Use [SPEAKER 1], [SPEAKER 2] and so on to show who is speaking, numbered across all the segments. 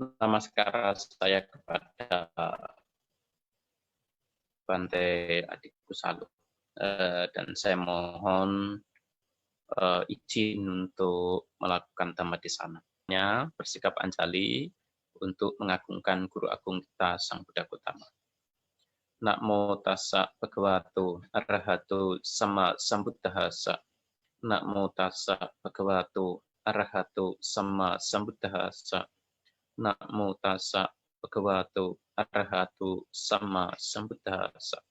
[SPEAKER 1] Namaskar saya kepada Bante adikku Salu. Dan saya mohon izin untuk melakukan Dhammadesana, bersikap anjali untuk mengagungkan Guru Agung kita Sang Buddha Gautama. Namo tassa bhagavato arahato sama sambuddhassa. Namo tassa bhagavato arahato sama sambuddhassa. Namo tassa bhagavato arahato sama sambuddhassa.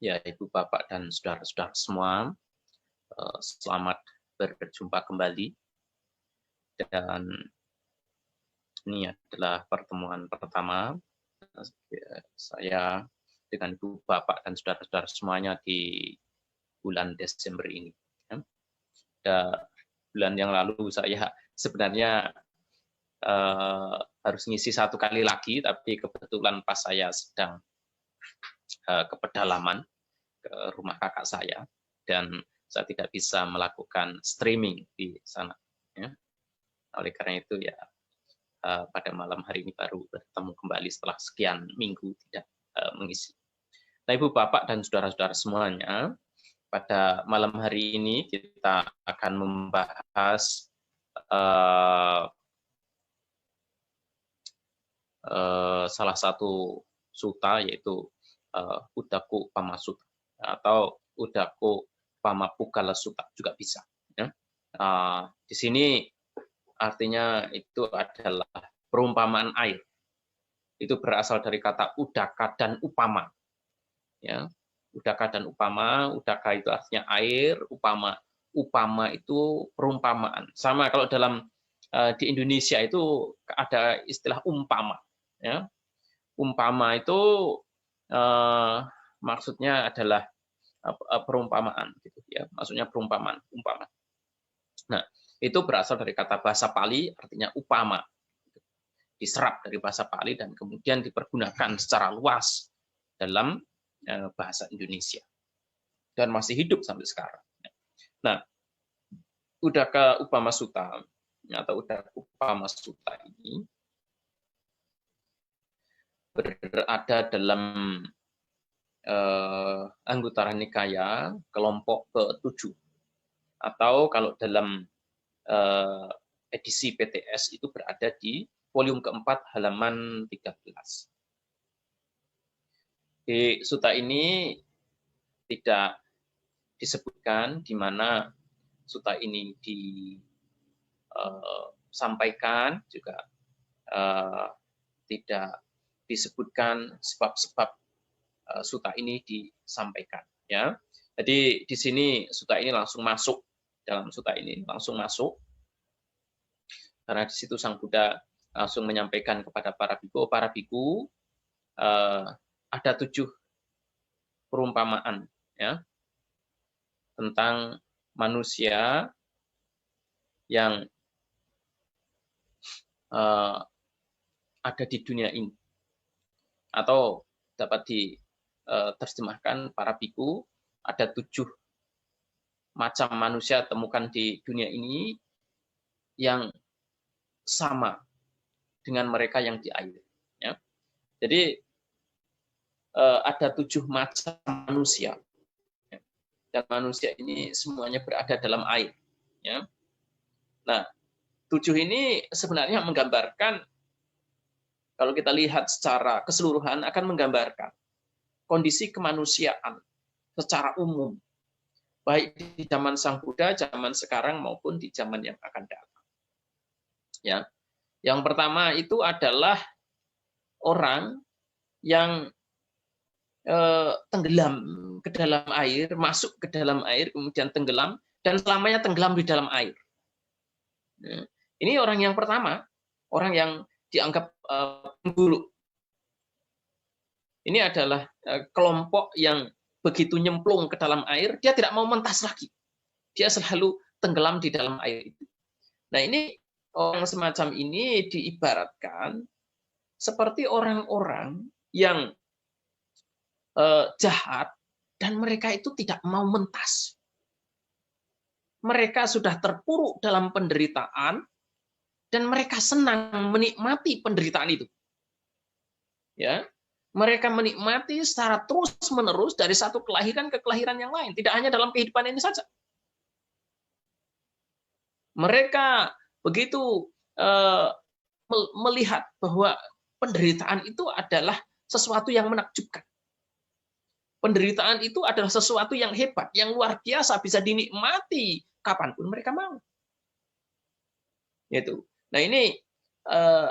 [SPEAKER 1] Ya, Ibu, Bapak, dan saudara-saudara semua, selamat berjumpa kembali. Dan ini adalah pertemuan pertama saya dengan Ibu, Bapak, dan saudara-saudara semuanya di bulan Desember ini. Dan bulan yang lalu saya sebenarnya harus ngisi satu kali lagi, tapi kebetulan pas saya sedang ke pedalaman ke rumah kakak saya, dan saya tidak bisa melakukan streaming di sana. Ya. Oleh karena itu ya pada malam hari ini baru bertemu kembali setelah sekian minggu tidak mengisi. Nah, Ibu, Bapak, dan saudara-saudara semuanya, pada malam hari ini kita akan membahas salah satu sutta, yaitu Uddaka Upama Sutta atau Uddaka Upama Pugala Sutta juga bisa. Ya. Di sini artinya itu adalah perumpamaan air. Itu berasal dari kata udaka dan upama. Ya. Udaka dan upama, udaka itu artinya air, upama itu perumpamaan. Sama kalau dalam di Indonesia itu ada istilah umpama. Ya. Umpama itu maksudnya adalah perumpamaan, gitu ya. Maksudnya perumpamaan, umpama. Nah, itu berasal dari kata bahasa Pali, artinya upama. Diserap dari bahasa Pali dan kemudian dipergunakan secara luas dalam bahasa Indonesia. Dan masih hidup sampai sekarang. Nah, Uddaka Upama Sutta atau Uddaka Upama Sutta ini berada dalam Anguttara Nikaya kelompok ke-7. Atau kalau dalam edisi PTS itu berada di volume keempat halaman 13. Di sutta ini tidak disebutkan di mana sutta ini disampaikan, juga tidak disebutkan sebab-sebab sutta ini disampaikan. Ya, jadi di sini sutta ini langsung masuk. Dalam sutta ini langsung masuk, karena di situ Sang Buddha langsung menyampaikan kepada para biku, ada 7 perumpamaan, ya, tentang manusia yang ada di dunia ini, atau dapat diterjemahkan para biku, ada 7 macam manusia temukan di dunia ini yang sama dengan mereka yang di air. Ya. Jadi ada 7 macam manusia, dan manusia ini semuanya berada dalam air. Ya. Nah, 7 ini sebenarnya menggambarkan, kalau kita lihat secara keseluruhan, akan menggambarkan kondisi kemanusiaan secara umum, baik di zaman Sang Buddha, zaman sekarang, maupun di zaman yang akan datang. Ya. Yang pertama itu adalah orang yang tenggelam ke dalam air, masuk ke dalam air, kemudian tenggelam, dan selamanya tenggelam di dalam air. Ya. Ini orang yang pertama, orang yang dianggap penggulu. Ini adalah kelompok yang begitu nyemplung ke dalam air, dia tidak mau mentas lagi. Dia selalu tenggelam di dalam air itu. Nah, ini orang semacam ini diibaratkan seperti orang-orang yang jahat, dan mereka itu tidak mau mentas. Mereka sudah terpuruk dalam penderitaan, dan mereka senang menikmati penderitaan itu. Ya, mereka menikmati secara terus-menerus dari satu kelahiran ke kelahiran yang lain, tidak hanya dalam kehidupan ini saja. Mereka begitu melihat bahwa penderitaan itu adalah sesuatu yang menakjubkan. Penderitaan itu adalah sesuatu yang hebat, yang luar biasa, bisa dinikmati kapanpun mereka mau. Itu. Nah, ini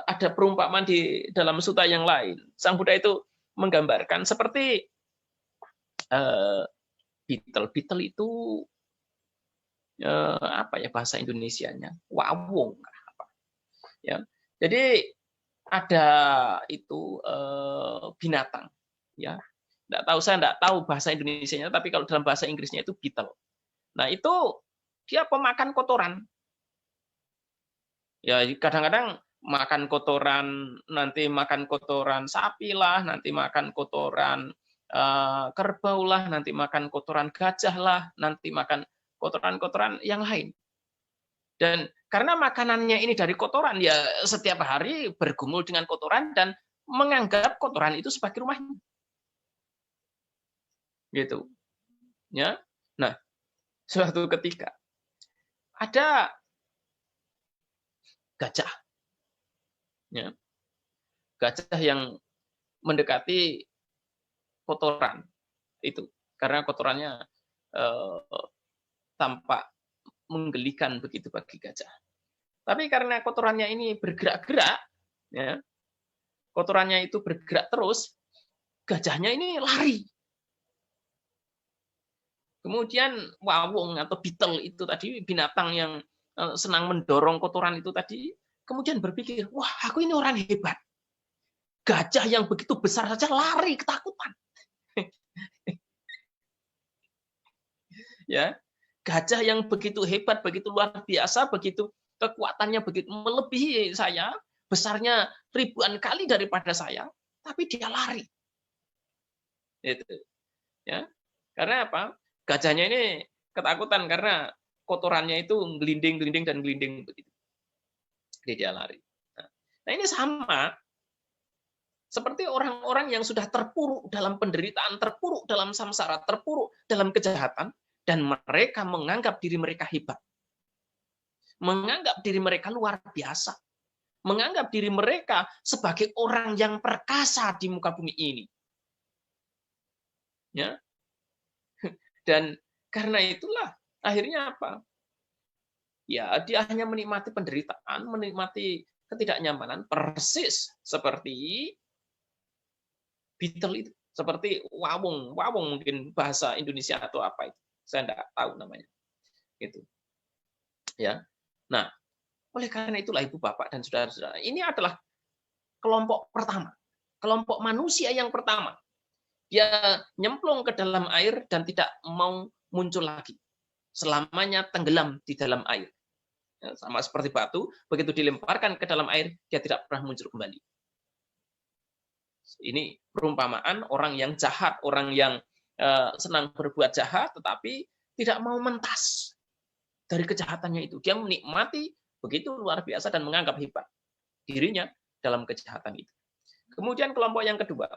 [SPEAKER 1] ada perumpamaan di dalam sutta yang lain. Sang Buddha itu menggambarkan seperti beetle. Beetle itu apa ya bahasa Indonesianya? Wawung apa? Ya. Jadi ada itu binatang, ya. Saya enggak tahu bahasa Indonesianya, tapi kalau dalam bahasa Inggrisnya itu beetle. Nah, itu dia pemakan kotoran. Ya, kadang-kadang makan kotoran, nanti makan kotoran sapi lah, nanti makan kotoran kerbau lah, nanti makan kotoran gajah lah, nanti makan kotoran-kotoran yang lain. Dan karena makanannya ini dari kotoran, ya setiap hari bergumul dengan kotoran dan menganggap kotoran itu sebagai rumahnya. Gitu. Ya. Nah, suatu ketika ada gajah. Ya. Gajah yang mendekati kotoran itu karena kotorannya tampak menggelikan begitu bagi gajah. Tapi karena kotorannya ini bergerak-gerak, ya, kotorannya itu bergerak terus, gajahnya ini lari. Kemudian wawung atau beetle itu tadi, binatang yang senang mendorong kotoran itu tadi, kemudian berpikir, wah aku ini orang hebat. Gajah yang begitu besar saja lari ketakutan. Ya, gajah yang begitu hebat, begitu luar biasa, begitu kekuatannya begitu melebihi saya, besarnya ribuan kali daripada saya, tapi dia lari. Itu. Ya. Karena apa? Gajahnya ini ketakutan karena kotorannya itu gelinding-gelinding dan gelinding begitu. Jadi dia lari. Nah, ini sama seperti orang-orang yang sudah terpuruk dalam penderitaan, terpuruk dalam samsara, terpuruk dalam kejahatan, dan mereka menganggap diri mereka hebat. Menganggap diri mereka luar biasa. Menganggap diri mereka sebagai orang yang perkasa di muka bumi ini. Ya. Dan karena itulah akhirnya apa? Ya, dia hanya menikmati penderitaan, menikmati ketidaknyamanan persis seperti beetle itu, seperti wawung mungkin bahasa Indonesia atau apa itu. Saya tidak tahu namanya. Gitu. Ya. Nah, oleh karena itulah Ibu Bapak dan Saudara-saudara, ini adalah kelompok pertama. Kelompok manusia yang pertama. Dia nyemplung ke dalam air dan tidak mau muncul lagi. Selamanya tenggelam di dalam air. Ya, sama seperti batu, begitu dilemparkan ke dalam air, dia tidak pernah muncul kembali. Ini perumpamaan orang yang jahat, orang yang senang berbuat jahat, tetapi tidak mau mentas dari kejahatannya itu. Dia menikmati begitu luar biasa dan menganggap hebat dirinya dalam kejahatan itu. Kemudian kelompok yang kedua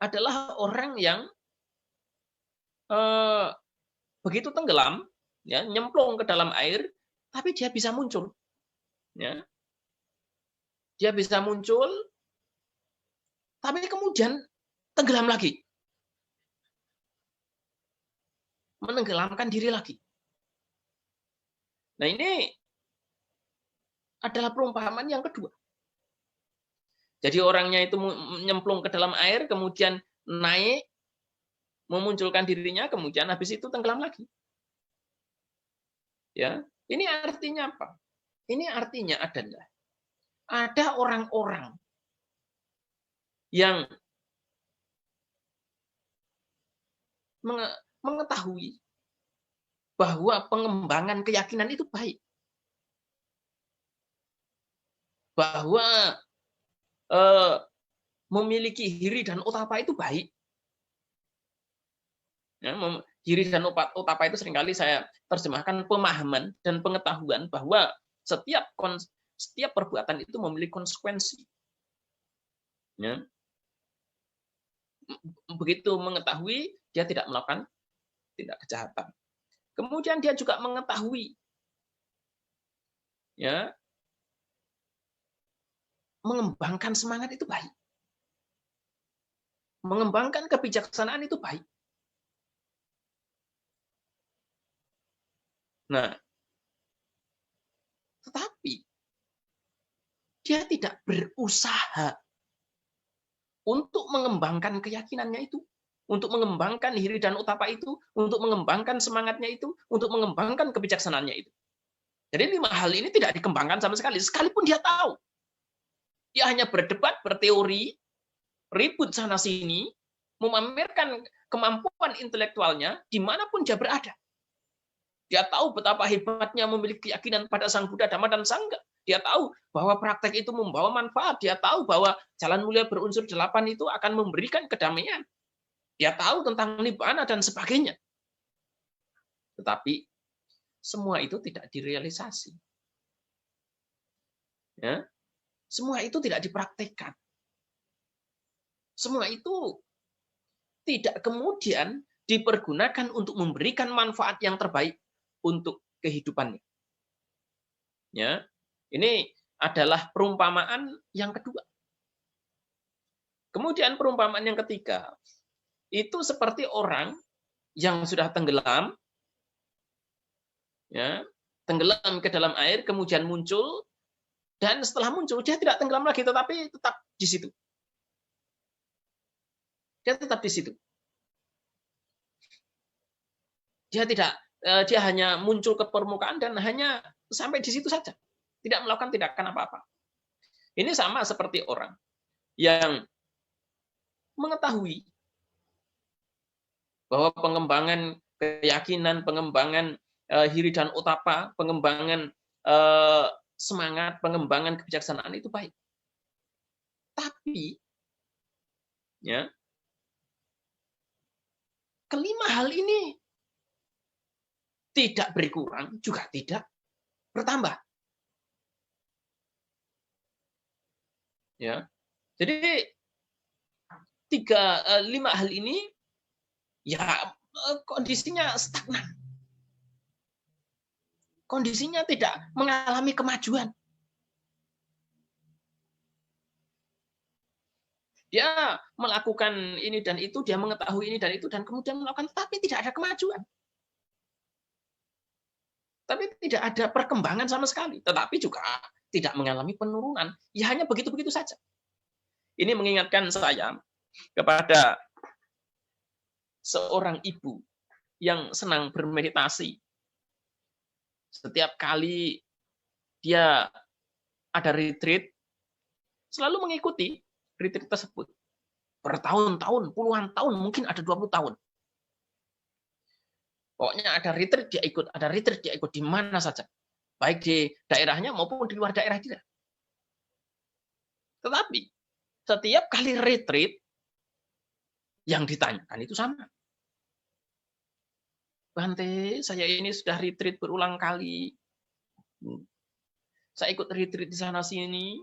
[SPEAKER 1] adalah orang yang begitu tenggelam, ya, nyemplung ke dalam air, tapi dia bisa muncul. Ya. Dia bisa muncul, tapi kemudian tenggelam lagi. Menenggelamkan diri lagi. Nah, ini adalah perumpamaan yang kedua. Jadi orangnya itu nyemplung ke dalam air, kemudian naik, memunculkan dirinya, kemudian habis itu tenggelam lagi. Ya, ini artinya apa? Ini artinya adalah ada orang-orang yang mengetahui bahwa pengembangan keyakinan itu baik. Bahwa memiliki hiri dan otapa itu baik. Ya, hiri dan otapa itu seringkali saya terjemahkan pemahaman dan pengetahuan bahwa Setiap perbuatan itu memiliki konsekuensi. Ya. Begitu mengetahui, dia tidak melakukan tindak kejahatan. Kemudian dia juga mengetahui, ya, mengembangkan semangat itu baik. Mengembangkan kebijaksanaan itu baik. Nah, tetapi dia tidak berusaha untuk mengembangkan keyakinannya itu, untuk mengembangkan hiri dan utapa itu, untuk mengembangkan semangatnya itu, untuk mengembangkan kebijaksanaannya itu. Jadi 5 hal ini tidak dikembangkan sama sekali, sekalipun dia tahu. Dia hanya berdebat, berteori, ribut sana-sini, memamerkan kemampuan intelektualnya dimanapun dia berada. Dia tahu betapa hebatnya memiliki keyakinan pada Sang Buddha, Dhamma, dan Sangha. Dia tahu bahwa praktek itu membawa manfaat. Dia tahu bahwa jalan mulia berunsur 8 itu akan memberikan kedamaian. Dia tahu tentang nibbana dan sebagainya. Tetapi semua itu tidak direalisasi. Ya? Semua itu tidak dipraktekkan. Semua itu tidak kemudian dipergunakan untuk memberikan manfaat yang terbaik untuk kehidupannya. Ya, ini adalah perumpamaan yang kedua. Kemudian perumpamaan yang ketiga, itu seperti orang yang sudah tenggelam, ya, tenggelam ke dalam air, kemudian muncul, dan setelah muncul dia tidak tenggelam lagi, tetapi tetap di situ. Dia tetap di situ. Dia hanya muncul ke permukaan dan hanya sampai di situ saja. Tidak melakukan tindakan apa-apa. Ini sama seperti orang yang mengetahui bahwa pengembangan keyakinan, pengembangan hiri dan utapa, pengembangan semangat, pengembangan kebijaksanaan itu baik. Tapi, ya, kelima hal ini tidak berkurang, juga tidak bertambah. Ya, jadi 5 hal ini ya kondisinya stagnan. Kondisinya tidak mengalami kemajuan. Dia melakukan ini dan itu, dia mengetahui ini dan itu, dan kemudian melakukan, tapi tidak ada kemajuan. Tapi tidak ada perkembangan sama sekali. Tetapi juga tidak mengalami penurunan. Ya hanya begitu-begitu saja. Ini mengingatkan saya kepada seorang ibu yang senang bermeditasi. Setiap kali dia ada retreat, selalu mengikuti retreat tersebut. Bertahun-tahun, puluhan tahun, mungkin ada 20 tahun. Pokoknya ada retreat dia ikut, ada retreat dia ikut di mana saja. Baik di daerahnya maupun di luar daerah dia. Tetapi setiap kali retreat yang ditanyakan itu sama. Bante, saya ini sudah retreat berulang kali. Saya ikut retreat di sana sini.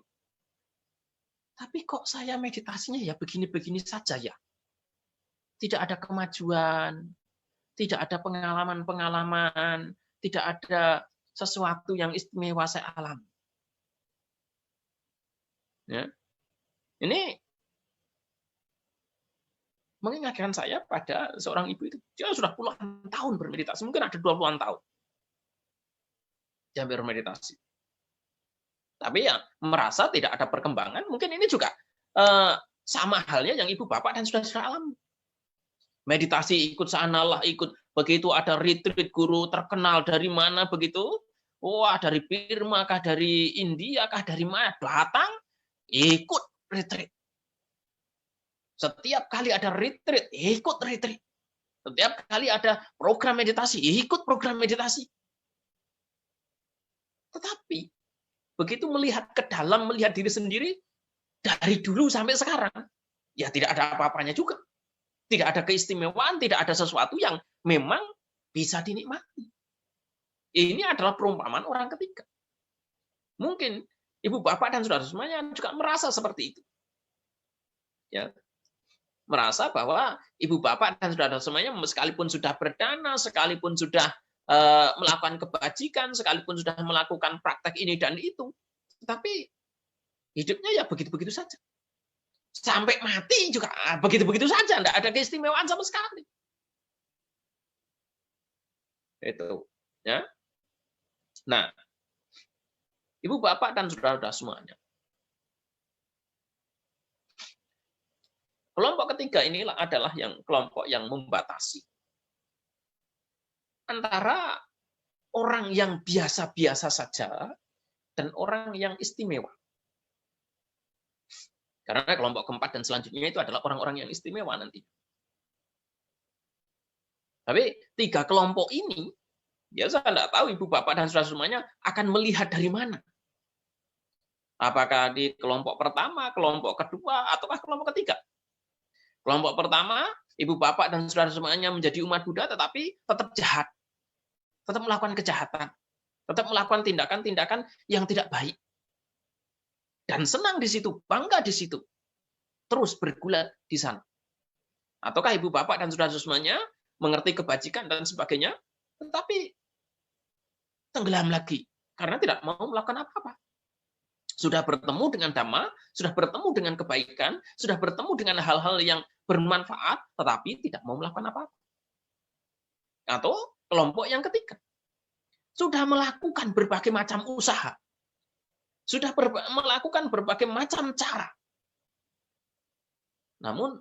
[SPEAKER 1] Tapi kok saya meditasinya ya begini-begini saja ya. Tidak ada kemajuan, tidak ada pengalaman-pengalaman, tidak ada sesuatu yang istimewa saya alami. Ya. Ini mengingatkan saya pada seorang ibu itu. Dia sudah puluhan tahun bermeditasi, mungkin ada 20-an tahun. Dia bermeditasi. Tapi ya merasa tidak ada perkembangan, mungkin ini juga sama halnya yang ibu bapak dan saudara alami. Meditasi ikut sanalah, ikut begitu ada retreat guru terkenal dari mana begitu, wah dari Burma kah, dari India kah, dari mana, datang ikut retreat. Setiap kali ada retreat, ikut retreat. Setiap kali ada program meditasi, ikut program meditasi. Tetapi begitu melihat ke dalam, melihat diri sendiri dari dulu sampai sekarang, ya tidak ada apa-apanya juga. Tidak ada keistimewaan, tidak ada sesuatu yang memang bisa dinikmati. Ini adalah perumpamaan orang ketiga. Mungkin ibu bapak dan saudara semuanya juga merasa seperti itu. Ya, merasa bahwa ibu bapak dan saudara semuanya sekalipun sudah berdana, sekalipun sudah melakukan kebajikan, sekalipun sudah melakukan praktek ini dan itu, tapi hidupnya ya begitu-begitu saja. Sampai mati juga begitu-begitu saja, tidak ada keistimewaan sama sekali. Itu, ya. Nah, ibu bapak dan saudara-saudara semuanya. Kelompok ketiga inilah adalah kelompok yang membatasi antara orang yang biasa-biasa saja dan orang yang istimewa. Karena kelompok keempat dan selanjutnya itu adalah orang-orang yang istimewa nanti. Tapi tiga kelompok ini, ya saya tidak tahu ibu bapak dan saudara semuanya akan melihat dari mana. Apakah di kelompok pertama, kelompok kedua, ataukah kelompok ketiga? Kelompok pertama, ibu bapak dan saudara semuanya menjadi umat Buddha tetapi tetap jahat. Tetap melakukan kejahatan. Tetap melakukan tindakan-tindakan yang tidak baik. Dan senang di situ, bangga di situ. Terus bergulat di sana. Ataukah ibu bapak dan saudara semuanya mengerti kebajikan dan sebagainya, tetapi tenggelam lagi karena tidak mau melakukan apa-apa. Sudah bertemu dengan dhamma, sudah bertemu dengan kebaikan, sudah bertemu dengan hal-hal yang bermanfaat, tetapi tidak mau melakukan apa-apa. Atau kelompok yang ketiga, sudah melakukan berbagai macam usaha, sudah melakukan berbagai macam cara, namun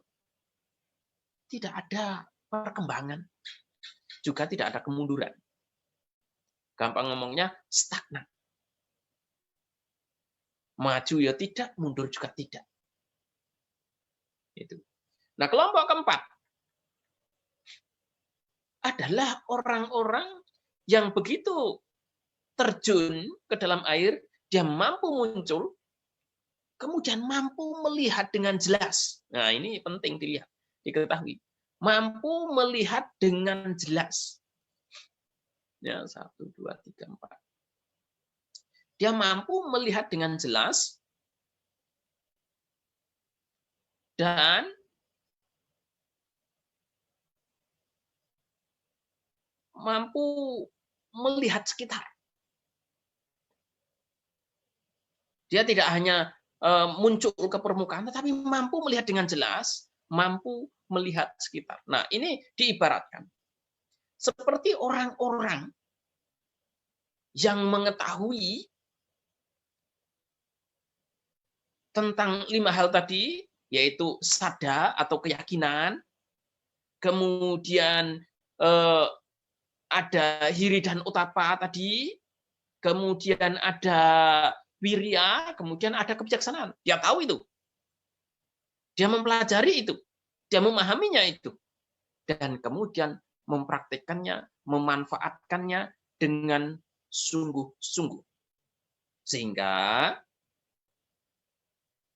[SPEAKER 1] tidak ada perkembangan, juga tidak ada kemunduran. Gampang ngomongnya, stagnan. Maju ya tidak, mundur juga tidak. Itu. Nah, kelompok keempat adalah orang-orang yang begitu terjun ke dalam air, dia mampu muncul, kemudian mampu melihat dengan jelas. Nah, ini penting dilihat, diketahui. Mampu melihat dengan jelas. Ya, 1, 2, 3, 4. Dia mampu melihat dengan jelas dan mampu melihat sekitar. Dia tidak hanya muncul ke permukaan, tetapi mampu melihat dengan jelas, mampu melihat sekitar. Nah, ini diibaratkan seperti orang-orang yang mengetahui tentang 5 hal tadi, yaitu sada atau keyakinan, kemudian ada hiri dan utapa tadi, kemudian ada wirya, kemudian ada kebijaksanaan. Dia tahu itu. Dia mempelajari itu. Dia memahaminya itu. Dan kemudian mempraktikkannya, memanfaatkannya dengan sungguh-sungguh. Sehingga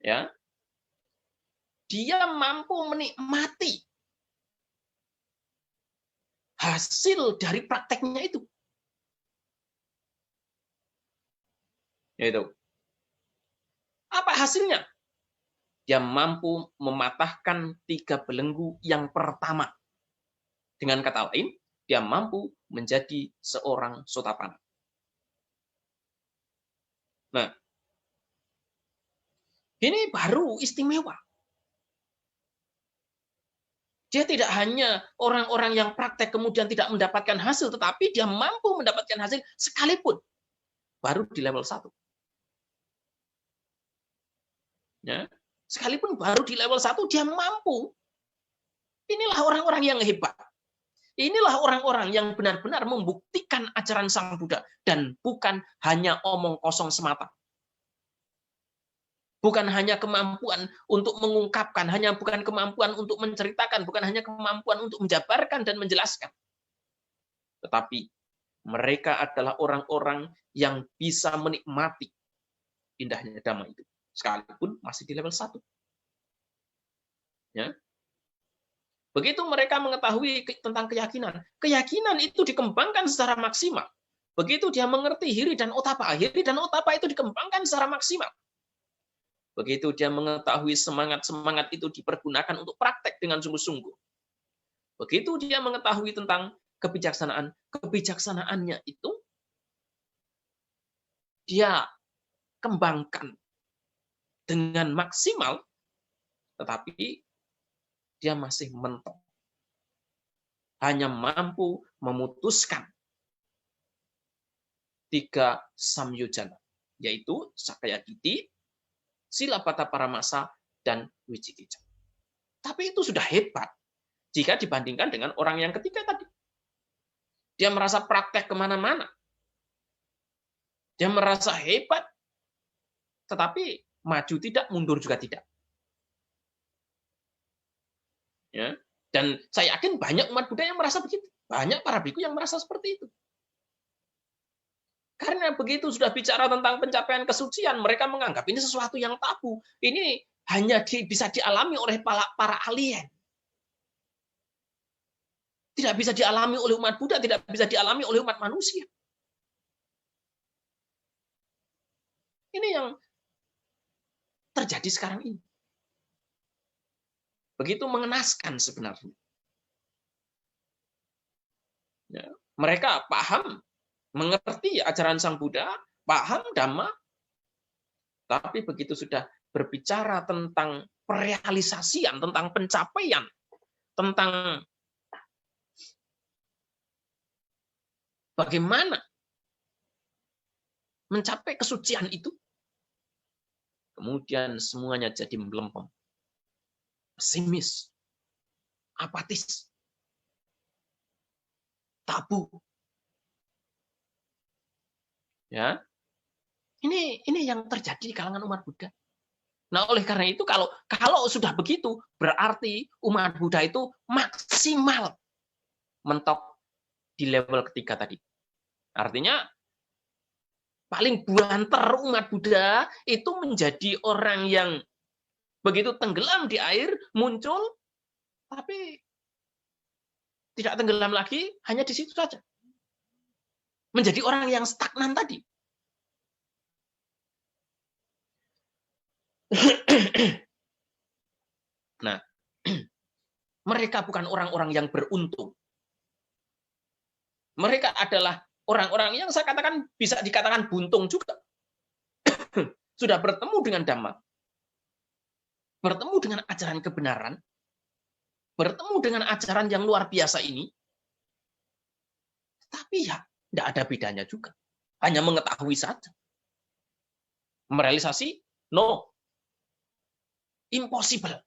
[SPEAKER 1] ya, dia mampu menikmati hasil dari prakteknya itu. Itu. Apa hasilnya? Dia mampu mematahkan 3 belenggu yang pertama. Dengan kata lain, dia mampu menjadi seorang Sotapanna. Nah, ini baru istimewa. Dia tidak hanya orang-orang yang praktek kemudian tidak mendapatkan hasil, tetapi dia mampu mendapatkan hasil sekalipun baru di level 1. Ya, sekalipun baru di level 1 dia mampu. Inilah orang-orang yang hebat. Inilah orang-orang yang benar-benar membuktikan ajaran Sang Buddha dan bukan hanya omong kosong semata. Bukan hanya kemampuan untuk mengungkapkan, bukan kemampuan untuk menceritakan, bukan hanya kemampuan untuk menjabarkan dan menjelaskan. Tetapi mereka adalah orang-orang yang bisa menikmati indahnya Dhamma itu. Sekalipun masih di level 1. Ya. Begitu mereka mengetahui tentang keyakinan. Keyakinan itu dikembangkan secara maksimal. Begitu dia mengerti hiri dan otapa itu dikembangkan secara maksimal. Begitu dia mengetahui semangat-semangat itu dipergunakan untuk praktek dengan sungguh-sungguh. Begitu dia mengetahui tentang kebijaksanaannya itu dia kembangkan dengan maksimal, tetapi dia masih mentok. Hanya mampu memutuskan 3 samyojana, yaitu Sakayakiti, Silapata Paramasa, dan Wicikicca. Tapi itu sudah hebat jika dibandingkan dengan orang yang ketiga tadi. Dia merasa praktek kemana-mana. Dia merasa hebat, tetapi maju tidak, mundur juga tidak. Ya. Dan saya yakin banyak umat Buddha yang merasa begitu. Banyak para biku yang merasa seperti itu. Karena begitu sudah bicara tentang pencapaian kesucian, mereka menganggap ini sesuatu yang tabu. Ini hanya bisa dialami oleh para alien. Tidak bisa dialami oleh umat Buddha, tidak bisa dialami oleh umat manusia. Ini yang terjadi sekarang ini. Begitu mengenaskan sebenarnya. Ya, mereka paham, mengerti ajaran Sang Buddha, paham Dhamma, tapi begitu sudah berbicara tentang perealisasian, tentang pencapaian, tentang bagaimana mencapai kesucian itu, kemudian semuanya jadi melempem, pesimis, apatis, tabu. Ya, ini yang terjadi di kalangan umat Buddha. Nah, oleh karena itu kalau sudah begitu, berarti umat Buddha itu maksimal mentok di level ketiga tadi. Artinya paling banter umat Buddha itu menjadi orang yang begitu tenggelam di air, muncul, tapi tidak tenggelam lagi, hanya di situ saja. Menjadi orang yang stagnan tadi. Nah, mereka bukan orang-orang yang beruntung. Mereka adalah orang-orang yang saya katakan bisa dikatakan buntung juga. Sudah bertemu dengan Dhamma, bertemu dengan ajaran kebenaran, bertemu dengan ajaran yang luar biasa ini, tapi ya tidak ada bedanya juga. Hanya mengetahui saja. Merealisasi? No. Impossible.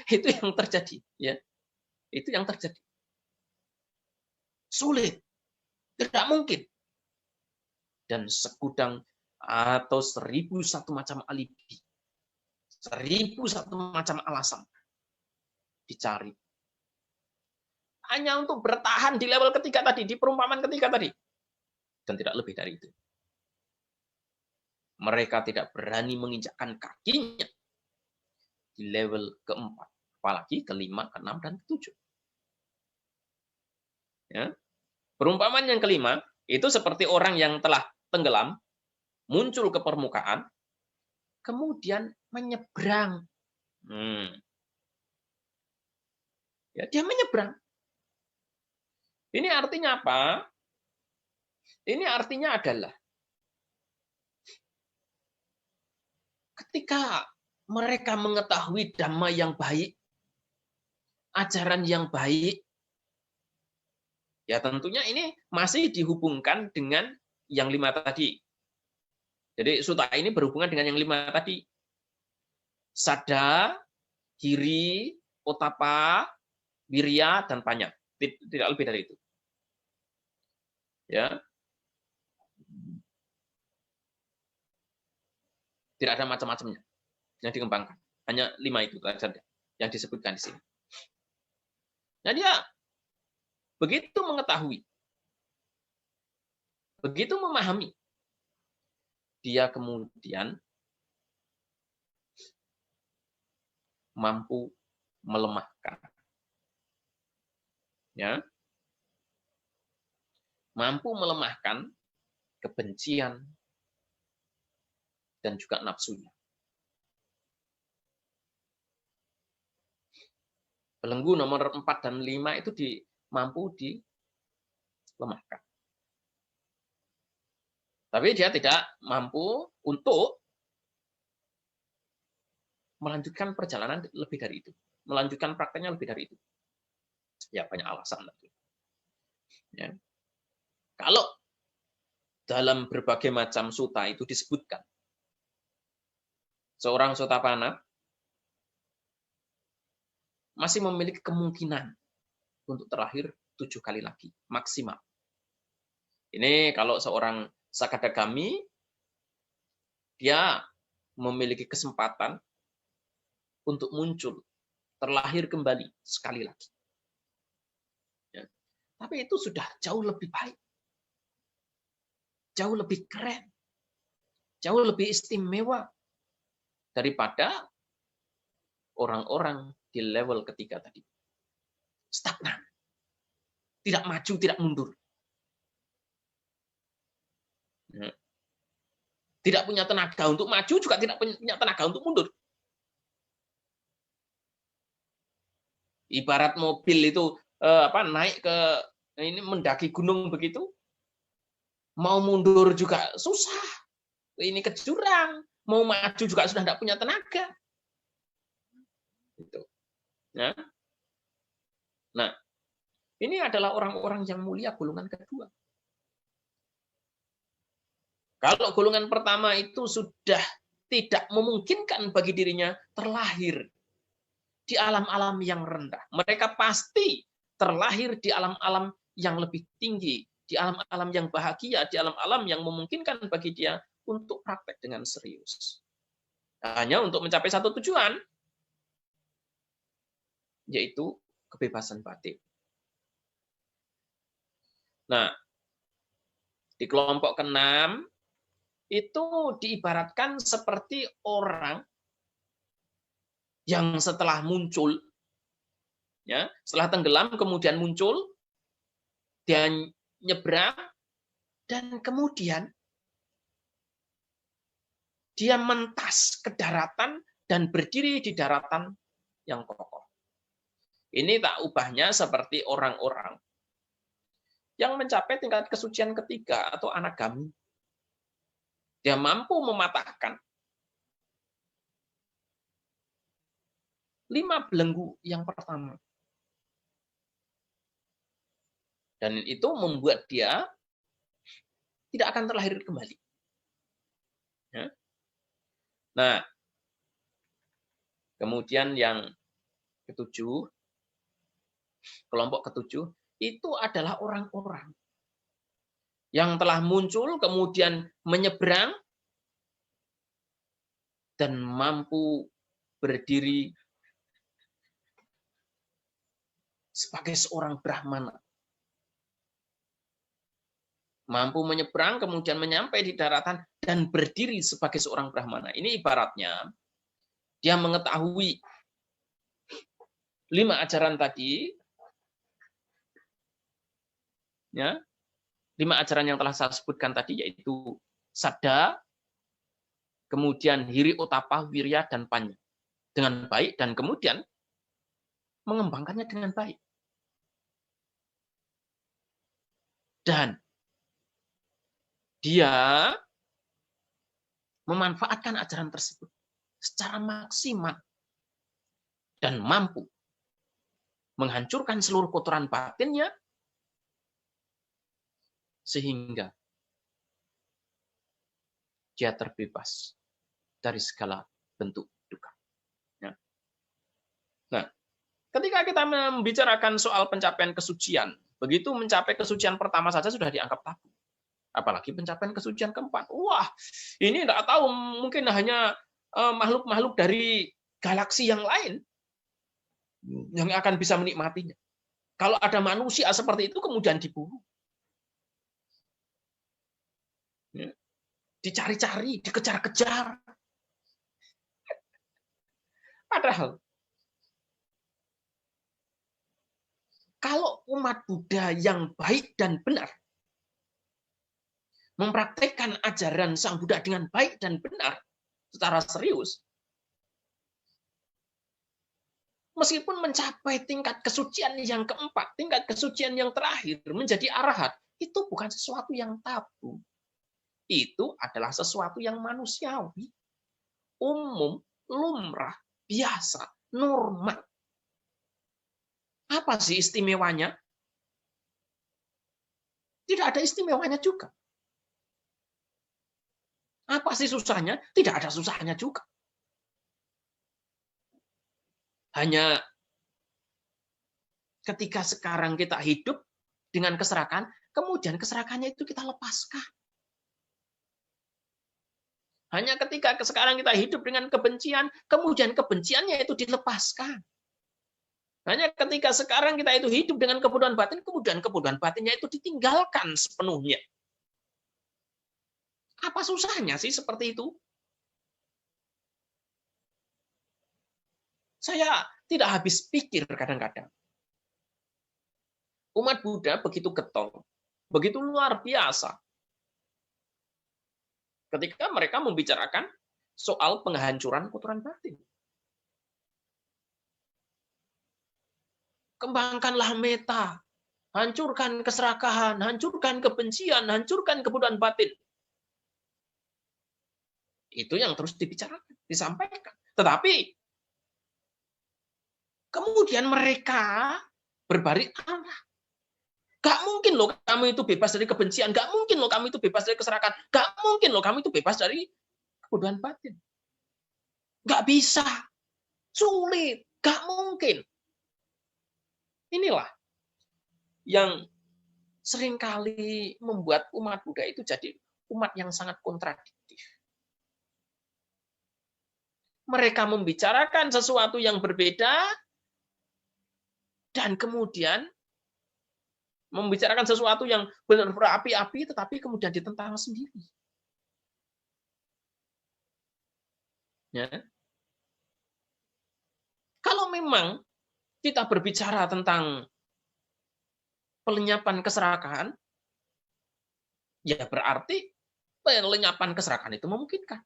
[SPEAKER 1] Itu yang terjadi. Ya. Itu yang terjadi. Sulit. Tidak mungkin. Dan segudang atau 1001 macam alibi. 1001 macam alasan dicari. Hanya untuk bertahan di level ketiga tadi, di perumpamaan ketiga tadi. Dan tidak lebih dari itu. Mereka tidak berani menginjakkan kakinya di level keempat. Apalagi kelima, keenam, dan ketujuh. Ya. Perumpamaan yang kelima, itu seperti orang yang telah tenggelam, muncul ke permukaan, kemudian menyeberang. Ya, dia menyeberang. Ini artinya apa? Ini artinya adalah ketika mereka mengetahui Dhamma yang baik, ajaran yang baik, ya tentunya ini masih dihubungkan dengan yang 5 tadi. Jadi sutta ini berhubungan dengan yang 5 tadi. Sada, hiri, otapa, wirya, dan panya. Tidak lebih dari itu. Ya. Tidak ada macam-macamnya yang dikembangkan. Hanya 5 itu saja yang disebutkan di sini. Nah, dia begitu mengetahui, begitu memahami, dia kemudian mampu melemahkan. Ya. mampu melemahkan kebencian dan juga nafsunya. Belenggu nomor 4 dan 5 itu mampu dilemahkan. Tapi dia tidak mampu untuk melanjutkan perjalanan lebih dari itu. Melanjutkan prakteknya lebih dari itu. Ya, banyak alasan. Ya. Kalau dalam berbagai macam sutta itu disebutkan, seorang Sotapanna masih memiliki kemungkinan untuk terlahir 7 kali lagi, maksimal. Ini kalau seorang Sakadagami, dia memiliki kesempatan untuk muncul, terlahir kembali sekali lagi. Ya. Tapi itu sudah jauh lebih baik, jauh lebih keren, jauh lebih istimewa daripada orang-orang di level ketiga tadi. Stagnan. Tidak maju, tidak mundur. Tidak punya tenaga untuk maju, juga tidak punya tenaga untuk mundur. Ibarat mobil itu naik ke ini mendaki gunung begitu, mau mundur juga susah. Ini ke jurang, mau maju juga sudah tidak punya tenaga. Gitu. Ya. Nah, ini adalah orang-orang yang mulia golongan kedua. Kalau golongan pertama itu sudah tidak memungkinkan bagi dirinya terlahir di alam-alam yang rendah. Mereka pasti terlahir di alam-alam yang lebih tinggi, di alam-alam yang bahagia, di alam-alam yang memungkinkan bagi dia untuk praktek dengan serius. Hanya untuk mencapai satu tujuan, yaitu kebebasan batin. Nah, di kelompok ke-6 itu diibaratkan seperti orang yang setelah muncul, ya, setelah tenggelam kemudian muncul, dia nyebrang, dan kemudian dia mentas ke daratan dan berdiri di daratan yang kokoh. Ini tak ubahnya seperti orang-orang yang mencapai tingkat kesucian ketiga atau anagami. Dia mampu mematahkan 5 belenggu yang pertama. Dan itu membuat dia tidak akan terlahir kembali. Ya. Nah, kemudian yang ketujuh, kelompok ketujuh, itu adalah orang-orang yang telah muncul, kemudian menyeberang, dan mampu berdiri sebagai seorang Brahmana. Mampu menyeberang, kemudian menyampai di daratan, dan berdiri sebagai seorang Brahmana. Ini ibaratnya, dia mengetahui 5 ajaran tadi, ya, 5 ajaran yang telah saya sebutkan tadi, yaitu Saddha, kemudian Hiri, Ottappa, Wirya, dan Panya. Dengan baik, dan kemudian mengembangkannya dengan baik. Dan dia memanfaatkan ajaran tersebut secara maksimal dan mampu menghancurkan seluruh kotoran batinnya sehingga dia terbebas dari segala bentuk duka. Ya. Nah, ketika kita membicarakan soal pencapaian kesucian, begitu mencapai kesucian pertama saja sudah dianggap tabu. Apalagi pencapaian kesucian keempat. Wah, ini tidak tahu, mungkin hanya makhluk-makhluk dari galaksi yang lain yang akan bisa menikmatinya. Kalau ada manusia seperti itu kemudian diburu. Ya. Dicari-cari, dikejar-kejar. Padahal kalau umat Buddha yang baik dan benar mempraktekkan ajaran Sang Buddha dengan baik dan benar, secara serius, meskipun mencapai tingkat kesucian yang keempat, tingkat kesucian yang terakhir, menjadi arahat, itu bukan sesuatu yang tabu. Itu adalah sesuatu yang manusiawi, umum, lumrah, biasa, normal. Apa sih istimewanya? Tidak ada istimewanya juga. Apa sih susahnya? Tidak ada susahnya juga. Hanya ketika sekarang kita hidup dengan keserakahan, kemudian keserakahannya itu kita lepaskan. Hanya ketika sekarang kita hidup dengan kebencian, kemudian kebenciannya itu dilepaskan. Hanya ketika sekarang kita itu hidup dengan kebodohan batin, kemudian kebodohan batinnya itu ditinggalkan sepenuhnya. Apa susahnya sih seperti itu? Saya tidak habis pikir kadang-kadang. Umat Buddha begitu getol, begitu luar biasa. Ketika mereka membicarakan soal penghancuran kotoran batin. Kembangkanlah meta, hancurkan keserakahan, hancurkan kebencian, hancurkan kebodohan batin. Itu yang terus dibicarakan, disampaikan. Tetapi kemudian mereka berbalik arah. Gak mungkin loh kamu itu bebas dari kebencian, gak mungkin loh kamu itu bebas dari keserakahan, gak mungkin loh kamu itu bebas dari kebodohan batin. Gak bisa, sulit, gak mungkin. Inilah yang seringkali membuat umat Buddha itu jadi umat yang sangat kontradiktif. Mereka membicarakan sesuatu yang berbeda, dan kemudian membicarakan sesuatu yang benar berapi-api, tetapi kemudian ditentang sendiri. Ya. Kalau memang kita berbicara tentang pelenyapan keserakahan, ya berarti pelenyapan keserakahan itu memungkinkan.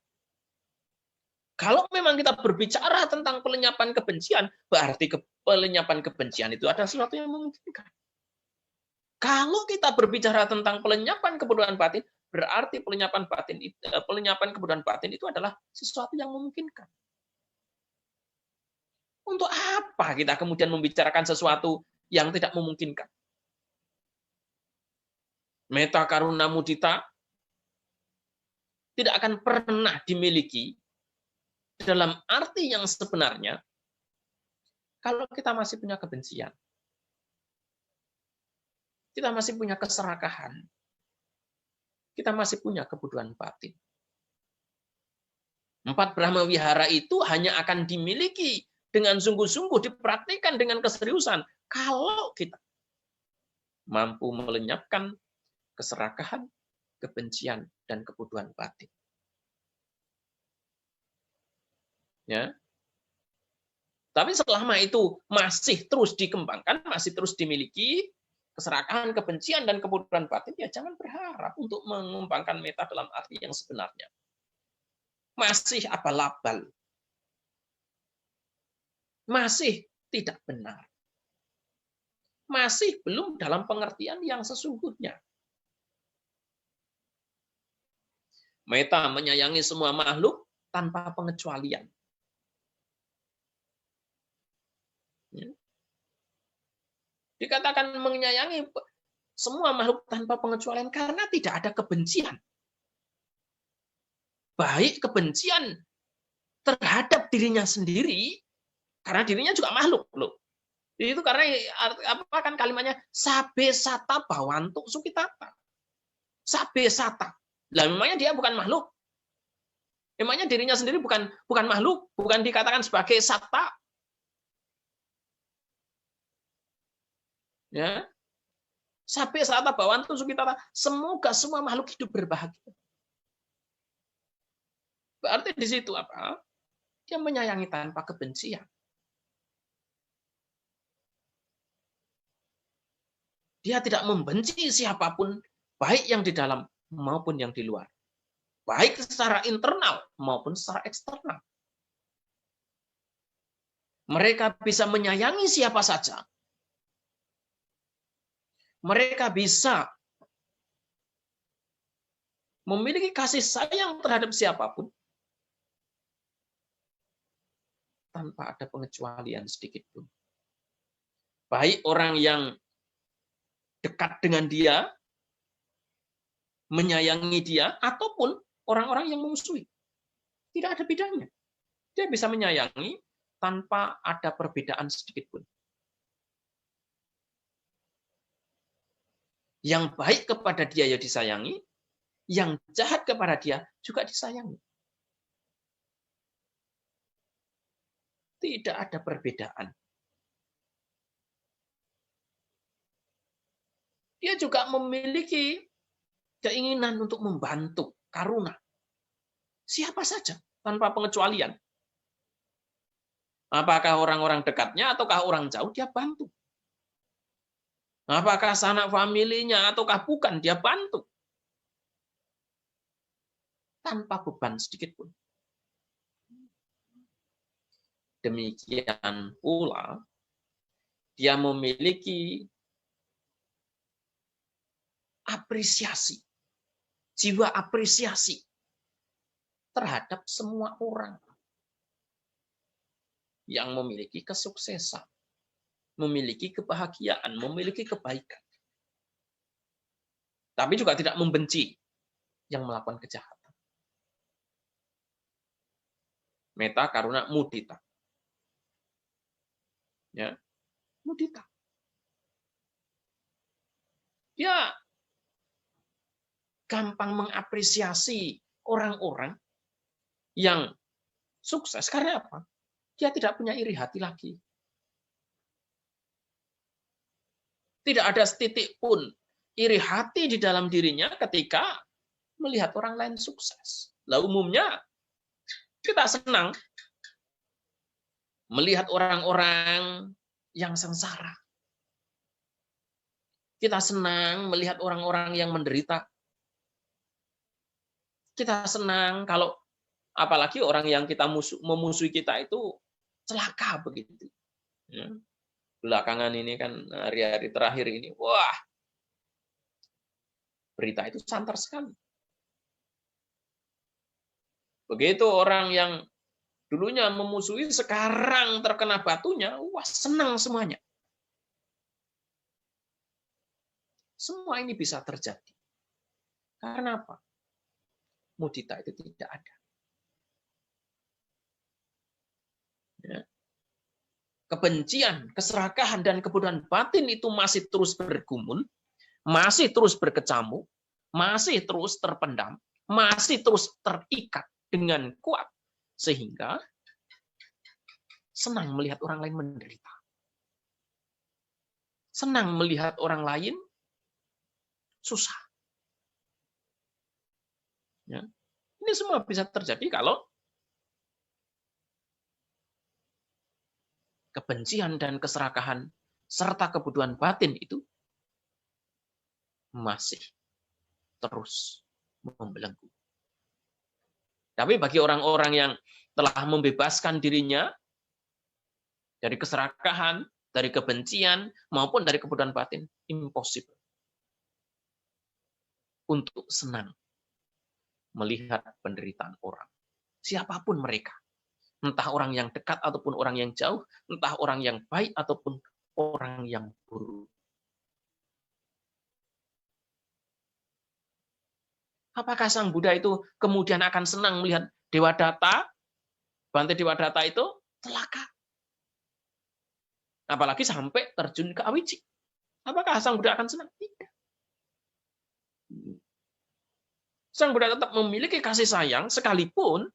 [SPEAKER 1] Kalau memang kita berbicara tentang pelenyapan kebencian, berarti pelenyapan kebencian itu adalah sesuatu yang memungkinkan. Kalau kita berbicara tentang pelenyapan kebodohan batin, berarti pelenyapan kebodohan batin itu adalah sesuatu yang memungkinkan. Untuk apa kita kemudian membicarakan sesuatu yang tidak memungkinkan? Meta karuna mudita tidak akan pernah dimiliki dalam arti yang sebenarnya kalau kita masih punya kebencian. Kita masih punya keserakahan. Kita masih punya kebodohan batin. 4 Brahma Wihara itu hanya akan dimiliki dengan sungguh-sungguh, dipraktikkan dengan keseriusan kalau kita mampu melenyapkan keserakahan, kebencian, dan kebodohan batin. Ya. Tapi selama itu masih terus dikembangkan, masih terus dimiliki, keserakahan, kebencian, dan kebodohan batin, ya jangan berharap untuk mengembangkan meta dalam arti yang sebenarnya. Masih abal-abal. Masih tidak benar. Masih belum dalam pengertian yang sesungguhnya. Meta menyayangi semua makhluk tanpa pengecualian. Dikatakan menyayangi semua makhluk tanpa pengecualian karena tidak ada kebencian. Baik kebencian terhadap dirinya sendiri, karena dirinya juga makhluk loh. Itu karena apa kan kalimatnya sabe sata bawantu sukitata. Sabe sata. Lah memangnya dia bukan makhluk. Memangnya dirinya sendiri bukan makhluk, bukan dikatakan sebagai sata. Ya. Sabe sata bawantu sukitata. Semoga semua makhluk hidup berbahagia. Berarti di situ apa? Dia menyayangi tanpa kebencian. Dia tidak membenci siapapun, baik yang di dalam maupun yang di luar. Baik secara internal maupun secara eksternal. Mereka bisa menyayangi siapa saja. Mereka bisa memiliki kasih sayang terhadap siapapun tanpa ada pengecualian sedikit pun. Baik orang yang dekat dengan dia, menyayangi dia, ataupun orang-orang yang memusuhi. Tidak ada bedanya. Dia bisa menyayangi tanpa ada perbedaan sedikit pun. Yang baik kepada dia ya disayangi, yang jahat kepada dia juga disayangi. Tidak ada perbedaan. Dia juga memiliki keinginan untuk membantu, karuna. Siapa saja, tanpa pengecualian. Apakah orang-orang dekatnya ataukah orang jauh, dia bantu. Apakah sanak familinya ataukah bukan, dia bantu. Tanpa beban sedikit pun. Demikian pula, dia memiliki apresiasi, jiwa apresiasi terhadap semua orang yang memiliki kesuksesan, memiliki kebahagiaan, memiliki kebaikan. Tapi juga tidak membenci yang melakukan kejahatan. Meta karuna mudita. Ya, mudita. Dia gampang mengapresiasi orang-orang yang sukses. Karena apa? Dia tidak punya iri hati lagi. Tidak ada setitik pun iri hati di dalam dirinya ketika melihat orang lain sukses. Lah umumnya kita senang melihat orang-orang yang sengsara. Kita senang melihat orang-orang yang menderita. Kita senang kalau apalagi orang yang kita memusuhi kita itu celaka begitu. Ya. Belakangan ini kan hari-hari terakhir ini, wah, berita itu santer sekali. Begitu orang yang dulunya memusuhi, sekarang terkena batunya, wah senang semuanya. Semua ini bisa terjadi. Karena apa? Mudita itu tidak ada. Ya. Kebencian, keserakahan, dan kebodohan batin itu masih terus bergumul, masih terus berkecamuk, masih terus terpendam, masih terus terikat dengan kuat, sehingga senang melihat orang lain menderita. Senang melihat orang lain susah. Ya. Ini semua bisa terjadi kalau kebencian dan keserakahan serta kebodohan batin itu masih terus membelenggu. Tapi bagi orang-orang yang telah membebaskan dirinya dari keserakahan, dari kebencian, maupun dari kebodohan batin, impossible untuk senang melihat penderitaan orang. Siapapun mereka. Entah orang yang dekat ataupun orang yang jauh, entah orang yang baik ataupun orang yang buruk. Apakah Sang Buddha itu kemudian akan senang melihat Dewa Data, Bante Dewa Data itu celaka? Apalagi sampai terjun ke Awiji. Apakah Sang Buddha akan senang? Tidak. Sang Buddha tetap memiliki kasih sayang sekalipun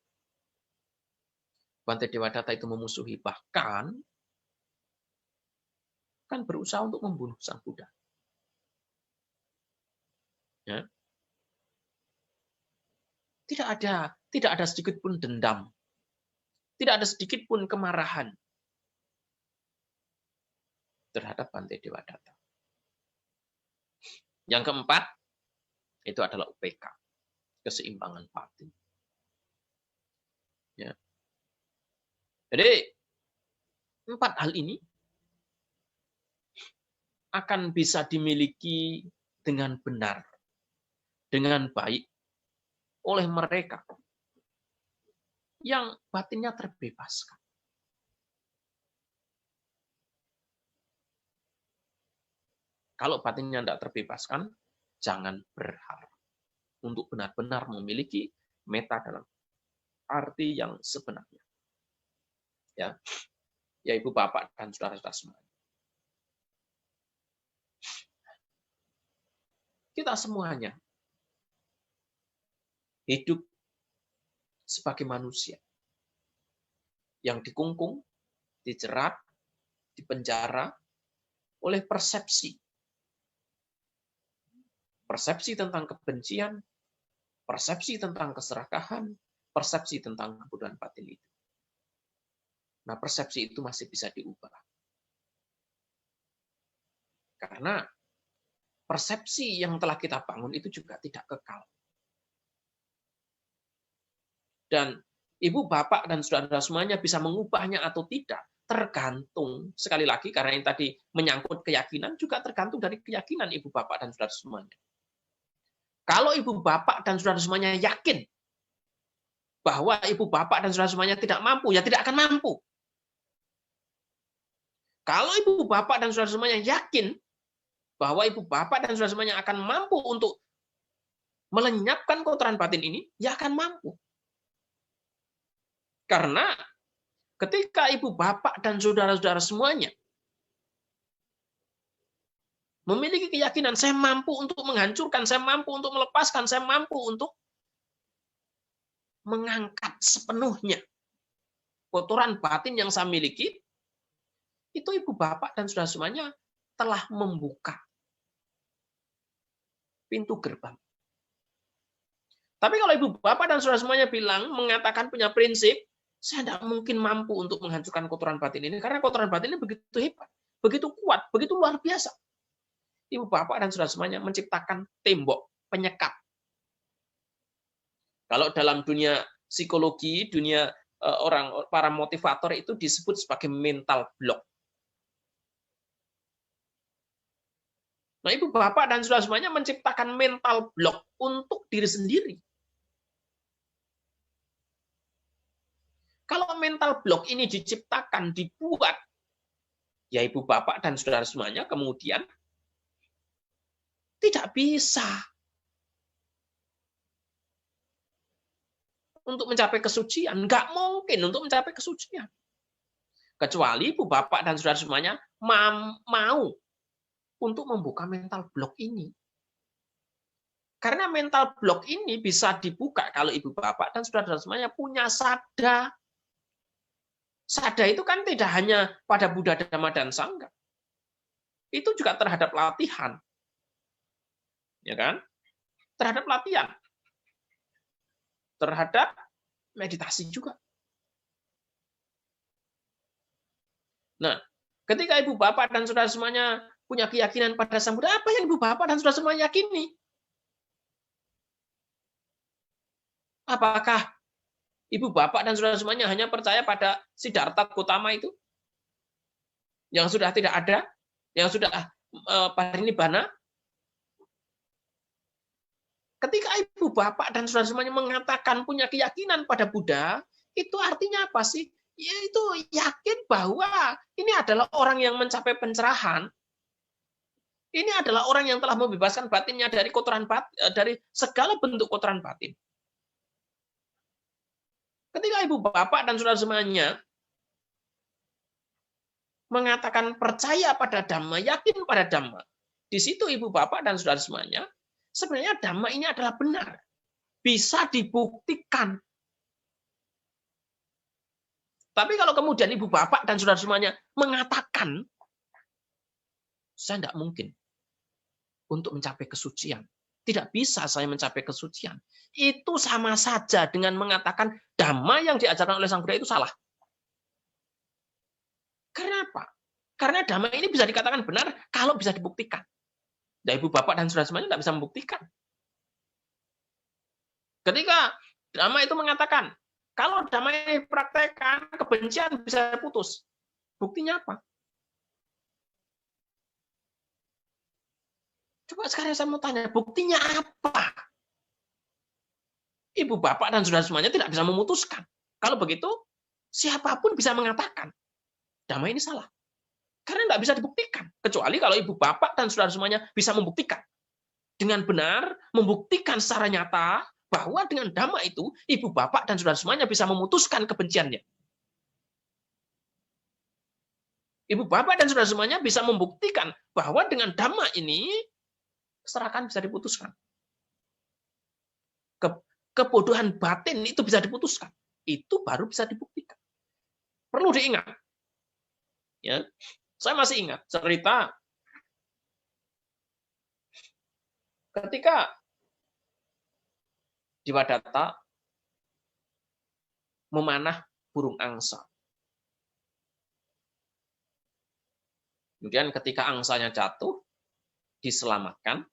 [SPEAKER 1] Bante Dewa Data itu memusuhi, bahkan kan berusaha untuk membunuh Sang Buddha. Ya. Tidak ada sedikit pun dendam. Tidak ada sedikit pun kemarahan terhadap Bante Dewa Data. Yang keempat, Itu adalah UPK, keseimbangan batin. Ya. Jadi 4 hal ini akan bisa dimiliki dengan benar, dengan baik oleh mereka yang batinnya terbebaskan. Kalau batinnya tidak terbebaskan, jangan berharap untuk benar-benar memiliki meta dalam arti yang sebenarnya. Ya, Ibu Bapak dan saudara-saudara semuanya. Kita semuanya hidup sebagai manusia yang dikungkung, dijerat, dipenjara oleh persepsi. Persepsi tentang kebencian, persepsi tentang keserakahan, persepsi tentang kebodohan batin itu. Nah, persepsi itu masih bisa diubah. Karena persepsi yang telah kita bangun itu juga tidak kekal. Dan Ibu, Bapak, dan saudara semuanya bisa mengubahnya atau tidak, tergantung, sekali lagi, karena yang tadi menyangkut keyakinan, juga tergantung dari keyakinan Ibu, Bapak, dan saudara semuanya. Kalau Ibu, Bapak, dan saudara semuanya yakin bahwa Ibu, Bapak, dan saudara semuanya tidak mampu, ya tidak akan mampu. Kalau Ibu, Bapak, dan saudara semuanya yakin bahwa Ibu, Bapak, dan saudara semuanya akan mampu untuk melenyapkan kotoran batin ini, ya akan mampu. Karena ketika Ibu, Bapak, dan saudara-saudara semuanya memiliki keyakinan, saya mampu untuk menghancurkan, saya mampu untuk melepaskan, saya mampu untuk mengangkat sepenuhnya kotoran batin yang saya miliki, itu Ibu, Bapak, dan saudara semuanya telah membuka pintu gerbang. Tapi kalau Ibu, Bapak, dan saudara semuanya mengatakan punya prinsip, saya tidak mungkin mampu untuk menghancurkan kotoran batin ini, karena kotoran batin ini begitu hebat, begitu kuat, begitu luar biasa. Ibu, Bapak, dan saudara semuanya menciptakan tembok penyekat. Kalau dalam dunia psikologi, dunia para motivator itu disebut sebagai mental block. Nah, Ibu, Bapak, dan saudara semuanya menciptakan mental block untuk diri sendiri. Kalau mental block ini diciptakan, dibuat, ya Ibu, Bapak, dan saudara semuanya kemudian tidak bisa untuk mencapai kesucian. Nggak mungkin untuk mencapai kesucian. Kecuali Ibu, Bapak, dan saudara semuanya mau untuk membuka mental block ini. Karena mental block ini bisa dibuka kalau Ibu, Bapak, dan saudara semuanya punya sada. Sada itu kan tidak hanya pada Buddha, Dhamma, dan Sangha. Itu juga terhadap latihan. Ya kan? Terhadap latihan. Terhadap meditasi juga. Nah, ketika Ibu, Bapak, dan saudara semuanya punya keyakinan pada Sang Buddha, apa yang Ibu, Bapak, dan saudara semuanya yakini? Apakah Ibu, Bapak, dan saudara semuanya hanya percaya pada Siddhartha Gautama itu? Yang sudah tidak ada? Yang sudah parinibbana? Ketika Ibu, Bapak, dan saudara semuanya mengatakan punya keyakinan pada Buddha, itu artinya apa sih? Yaitu yakin bahwa ini adalah orang yang mencapai pencerahan. Ini adalah orang yang telah membebaskan batinnya dari kotoran batin, dari segala bentuk kotoran batin. Ketika Ibu, Bapak, dan saudara semuanya mengatakan percaya pada Dhamma, yakin pada Dhamma, di situ Ibu, Bapak, dan saudara semuanya, sebenarnya Dhamma ini adalah benar. Bisa dibuktikan. Tapi kalau kemudian Ibu, Bapak, dan saudara semuanya mengatakan, saya tidak mungkin untuk mencapai kesucian. Tidak bisa saya mencapai kesucian. Itu sama saja dengan mengatakan Dhamma yang diajarkan oleh Sang Buddha itu salah. Karena apa? Karena Dhamma ini bisa dikatakan benar kalau bisa dibuktikan. Nah, Ibu, Bapak, dan saudara semuanya tidak bisa membuktikan. Ketika Dhamma itu mengatakan, kalau Dhamma ini dipraktekkan, kebencian bisa putus. Buktinya apa? Coba sekarang saya mau tanya, buktinya apa? Ibu, bapak, dan saudara semuanya tidak bisa memutuskan. Kalau begitu, siapapun bisa mengatakan, Dhamma ini salah. Karena tidak bisa dibuktikan. Kecuali kalau ibu, bapak, dan saudara semuanya bisa membuktikan. Dengan benar, membuktikan secara nyata, bahwa dengan Dhamma itu, ibu, bapak, dan saudara semuanya bisa memutuskan kebenciannya. Ibu, bapak, dan saudara semuanya bisa membuktikan bahwa dengan Dhamma ini, keserakahan bisa diputuskan. Kebodohan batin itu bisa diputuskan. Itu baru bisa dibuktikan. Perlu diingat. Ya, saya masih ingat cerita ketika Diwadata memanah burung angsa. Kemudian ketika angsanya jatuh, diselamatkan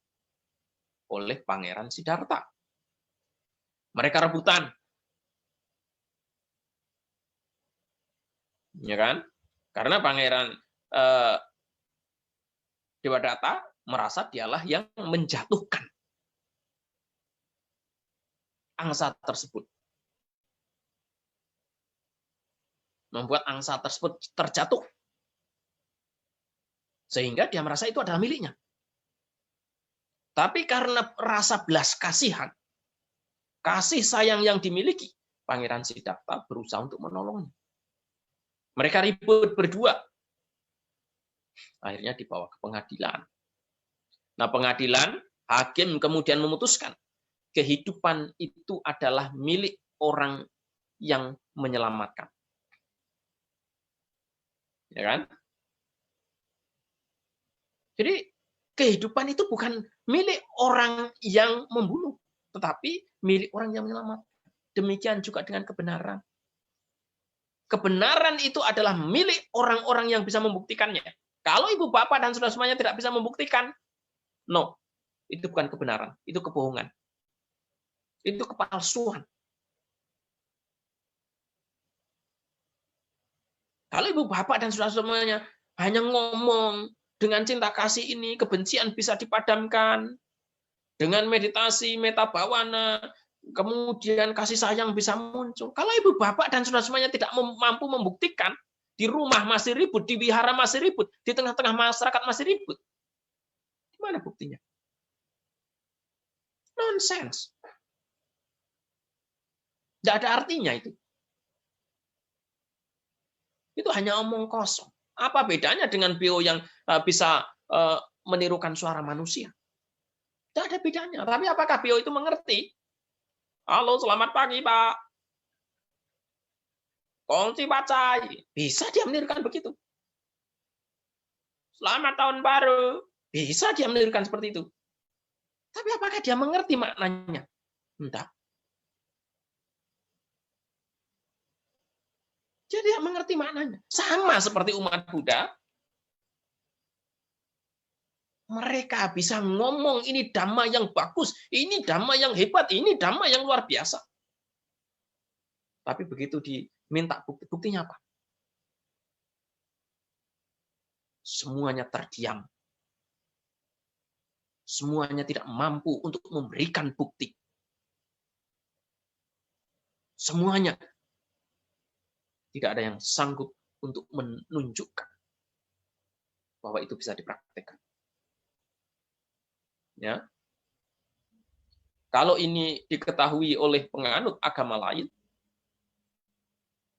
[SPEAKER 1] oleh Pangeran Siddhartha. Mereka rebutan. Ya kan? Karena Pangeran Diwadata merasa dialah yang menjatuhkan angsa tersebut. Membuat angsa tersebut terjatuh. Sehingga dia merasa itu adalah miliknya. Tapi karena rasa belas kasihan, kasih sayang yang dimiliki, Pangeran Siddhartha berusaha untuk menolongnya. Mereka ribut berdua. Akhirnya dibawa ke pengadilan. Nah, pengadilan, hakim kemudian memutuskan kehidupan itu adalah milik orang yang menyelamatkan. Ya kan? Jadi kehidupan itu bukan milik orang yang membunuh, tetapi milik orang yang menyelamatkan. Demikian juga dengan kebenaran. Kebenaran itu adalah milik orang-orang yang bisa membuktikannya. Kalau ibu bapak dan saudara semuanya tidak bisa membuktikan, no, itu bukan kebenaran, itu kebohongan. Itu kepalsuan. Kalau ibu bapak dan saudara semuanya hanya ngomong, dengan cinta kasih ini, kebencian bisa dipadamkan. Dengan meditasi, meta bawana, kemudian kasih sayang bisa muncul. Kalau ibu bapak dan saudara semuanya tidak mampu membuktikan, di rumah masih ribut, di wihara masih ribut, di tengah-tengah masyarakat masih ribut. Gimana buktinya? Nonsense. Tidak ada artinya itu. Itu hanya omong kosong. Apa bedanya dengan bio yang bisa menirukan suara manusia? Tidak ada bedanya. Tapi apakah bio itu mengerti? Halo, selamat pagi, Pak. Kongsi pacai. Bisa dia menirukan begitu. Selamat tahun baru. Bisa dia menirukan seperti itu. Tapi apakah dia mengerti maknanya? Entah. Jadi dia mengerti maknanya. Sama seperti umat Buddha, mereka bisa ngomong ini Dhamma yang bagus, ini Dhamma yang hebat, ini Dhamma yang luar biasa. Tapi begitu diminta bukti, buktinya apa? Semuanya terdiam. Semuanya tidak mampu untuk memberikan bukti. Semuanya tidak ada yang sanggup untuk menunjukkan bahwa itu bisa dipraktekkan. Ya. Kalau ini diketahui oleh penganut agama lain,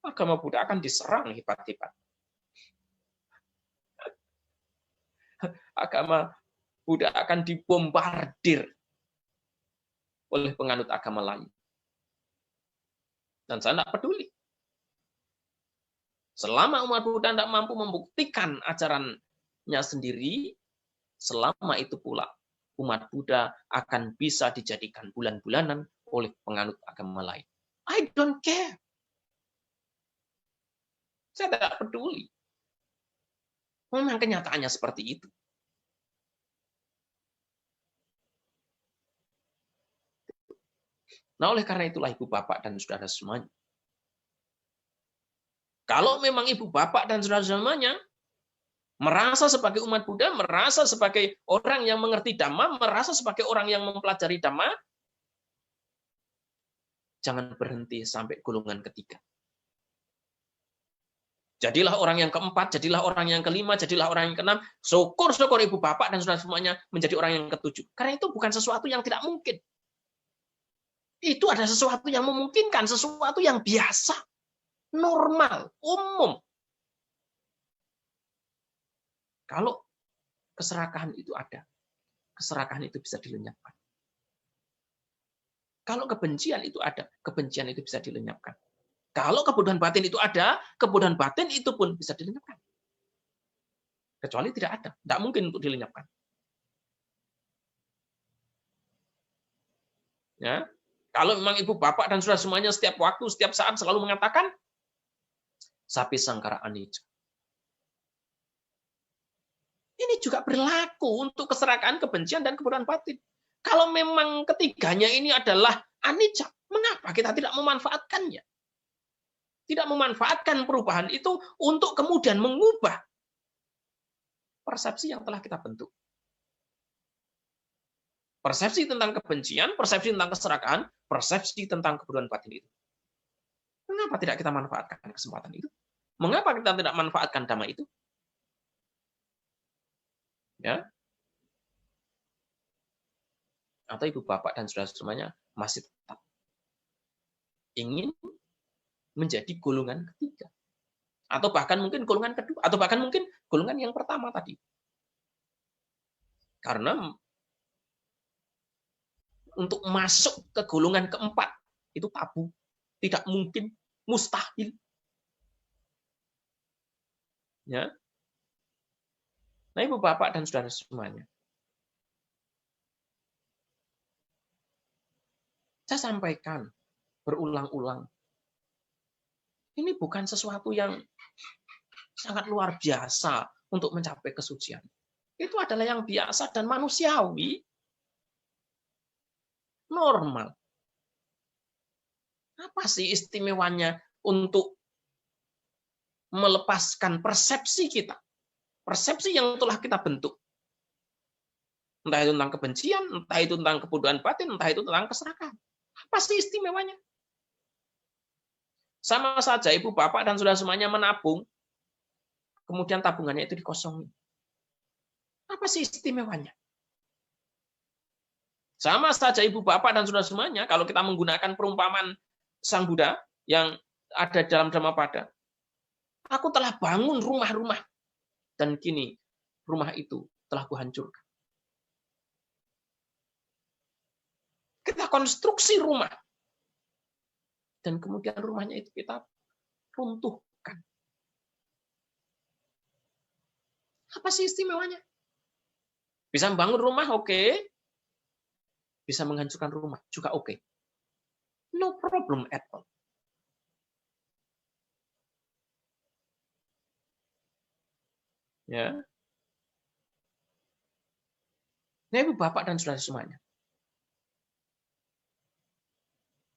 [SPEAKER 1] agama Buddha akan diserang hebat-hebat. Agama Buddha akan dibombardir oleh penganut agama lain. Dan saya tidak peduli. Selama umat Buddha tidak mampu membuktikan ajarannya sendiri, selama itu pula umat Buddha akan bisa dijadikan bulan-bulanan oleh penganut agama lain. I don't care. Saya tidak peduli. Memang kenyataannya seperti itu. Nah, oleh karena itulah ibu bapak dan saudara semuanya. Kalau memang ibu bapak dan saudara semuanya merasa sebagai umat Buddha, merasa sebagai orang yang mengerti Dhamma, merasa sebagai orang yang mempelajari Dhamma, jangan berhenti sampai golongan ketiga. Jadilah orang yang keempat, jadilah orang yang kelima, jadilah orang yang keenam. Syukur-syukur ibu bapak dan saudara semuanya menjadi orang yang ketujuh. Karena itu bukan sesuatu yang tidak mungkin. Itu ada sesuatu yang memungkinkan, sesuatu yang biasa, normal, umum. Kalau keserakahan itu ada, keserakahan itu bisa dilenyapkan. Kalau kebencian itu ada, kebencian itu bisa dilenyapkan. Kalau kebodohan batin itu ada, kebodohan batin itu pun bisa dilenyapkan. Kecuali tidak ada, tidak mungkin untuk dilenyapkan. Ya, kalau memang ibu bapak dan saudara semuanya setiap waktu, setiap saat selalu mengatakan sapi sangkara anicca. Ini juga berlaku untuk keserakahan, kebencian, dan kebodohan batin. Kalau memang ketiganya ini adalah anicca, mengapa kita tidak memanfaatkannya? Tidak memanfaatkan perubahan itu untuk kemudian mengubah persepsi yang telah kita bentuk. Persepsi tentang kebencian, persepsi tentang keserakahan, persepsi tentang kebodohan batin itu. Mengapa tidak kita manfaatkan kesempatan itu? Mengapa kita tidak manfaatkan Dhamma itu? Ya. Atau ibu bapak dan saudara semuanya masih tetap ingin menjadi golongan ketiga. Atau bahkan mungkin golongan kedua, atau bahkan mungkin golongan yang pertama tadi. Karena untuk masuk ke golongan keempat itu tabu, tidak mungkin, mustahil. Ya. Nah, ibu bapak dan saudara semuanya, saya sampaikan berulang-ulang, ini bukan sesuatu yang sangat luar biasa untuk mencapai kesucian. Itu adalah yang biasa dan manusiawi, normal. Apa sih istimewanya untuk melepaskan persepsi kita? Persepsi yang telah kita bentuk. Entah itu tentang kebencian, entah itu tentang kebodohan batin, entah itu tentang keserakahan. Apa sih istimewanya? Sama saja ibu bapak dan saudara semuanya menabung, kemudian tabungannya itu dikosongi. Apa sih istimewanya? Sama saja ibu bapak dan saudara semuanya, kalau kita menggunakan perumpamaan Sang Buddha yang ada dalam Dhammapada. Aku telah bangun rumah-rumah, dan kini rumah itu telah kuhancurkan. Kita konstruksi rumah, dan kemudian rumahnya itu kita runtuhkan. Apa sih istimewanya? Bisa membangun rumah, oke. Bisa menghancurkan rumah, juga oke. No problem at all. Ya. Nah, ibu bapak dan saudara semuanya.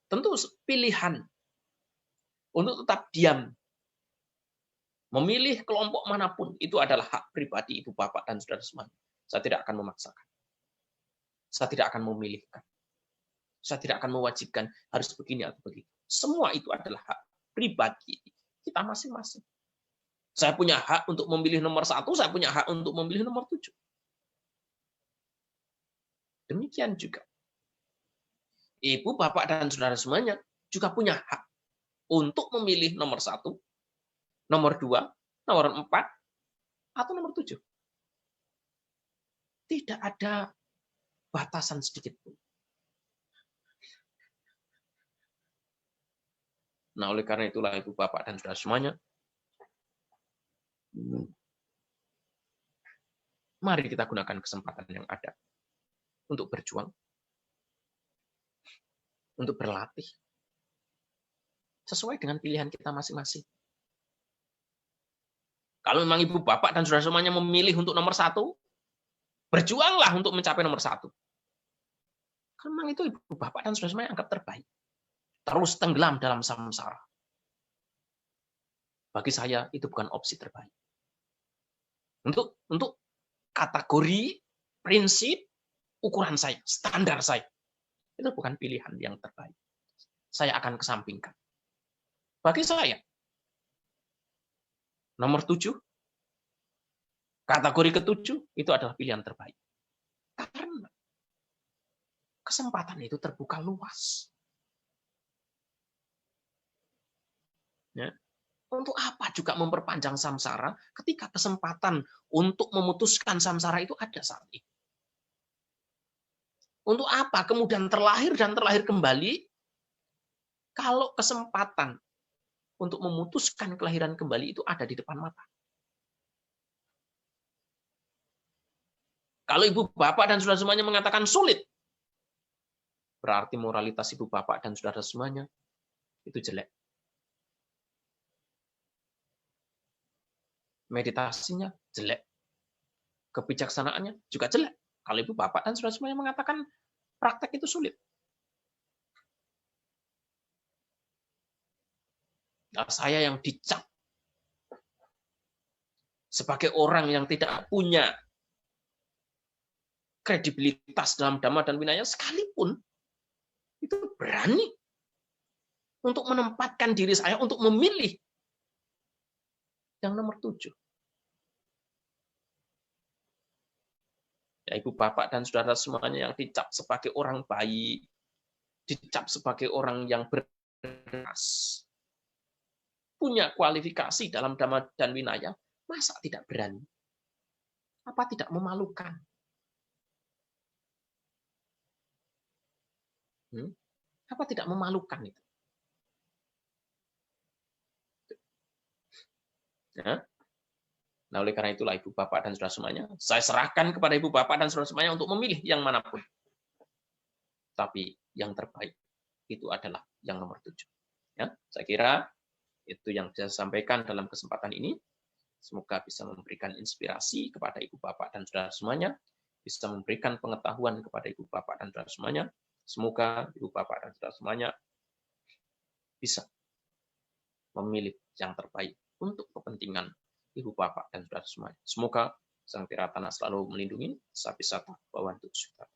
[SPEAKER 1] Tentu pilihan untuk tetap diam, memilih kelompok manapun, itu adalah hak pribadi ibu bapak dan saudara semuanya. Saya tidak akan memaksakan. Saya tidak akan memilihkan. Saya tidak akan mewajibkan harus begini atau begitu. Semua itu adalah hak pribadi kita masing-masing. Saya punya hak untuk memilih nomor 1, saya punya hak untuk memilih nomor 7. Demikian juga. Ibu, bapak, dan saudara semuanya juga punya hak untuk memilih nomor 1, nomor 2, nomor 4, atau nomor 7. Tidak ada batasan sedikit pun. Nah, oleh karena itulah ibu, bapak, dan saudara semuanya, mari kita gunakan kesempatan yang ada untuk berjuang, untuk berlatih, sesuai dengan pilihan kita masing-masing. Kalau memang ibu, bapak, dan saudara semuanya memilih untuk nomor 1, berjuanglah untuk mencapai nomor 1. Memang itu ibu bapak dan saudara semuanya anggap terbaik. Terus tenggelam dalam samsara. Bagi saya itu bukan opsi terbaik. Untuk kategori, prinsip, ukuran saya, standar saya, itu bukan pilihan yang terbaik. Saya akan kesampingkan. Bagi saya, nomor 7, kategori ke-7 itu adalah pilihan terbaik. Karena kesempatan itu terbuka luas. Ya. Untuk apa juga memperpanjang samsara ketika kesempatan untuk memutuskan samsara itu ada saat ini? Untuk apa kemudian terlahir dan terlahir kembali kalau kesempatan untuk memutuskan kelahiran kembali itu ada di depan mata? Kalau ibu bapak dan saudara semuanya mengatakan sulit, berarti moralitas ibu bapak dan saudara semuanya itu jelek. Meditasinya jelek. Kebijaksanaannya juga jelek. Kalau ibu bapak dan saudara semuanya mengatakan praktek itu sulit. Nah, saya yang dicap sebagai orang yang tidak punya kredibilitas dalam Dhamma dan Vinaya sekalipun, itu berani untuk menempatkan diri saya untuk memilih yang nomor 7. Ya, ibu bapak dan saudara semuanya yang dicap sebagai orang baik, dicap sebagai orang yang berkeras, punya kualifikasi dalam Dhamma dan Vinaya, masa tidak berani? Apa tidak memalukan? Apa tidak memalukan itu? Ya. Nah, oleh karena itulah ibu bapak dan saudara semuanya, saya serahkan kepada ibu bapak dan saudara semuanya untuk memilih yang manapun. Tapi yang terbaik itu adalah yang nomor 7. Ya, saya kira itu yang bisa saya sampaikan dalam kesempatan ini. Semoga bisa memberikan inspirasi kepada ibu bapak dan saudara semuanya, bisa memberikan pengetahuan kepada ibu bapak dan saudara semuanya. Semoga ibu bapak dan saudara semuanya bisa memilih yang terbaik untuk kepentingan ibu bapak dan saudara semuanya. Semoga Sang Tiratana selalu melindungi, Sapisata Bawantu Sutata.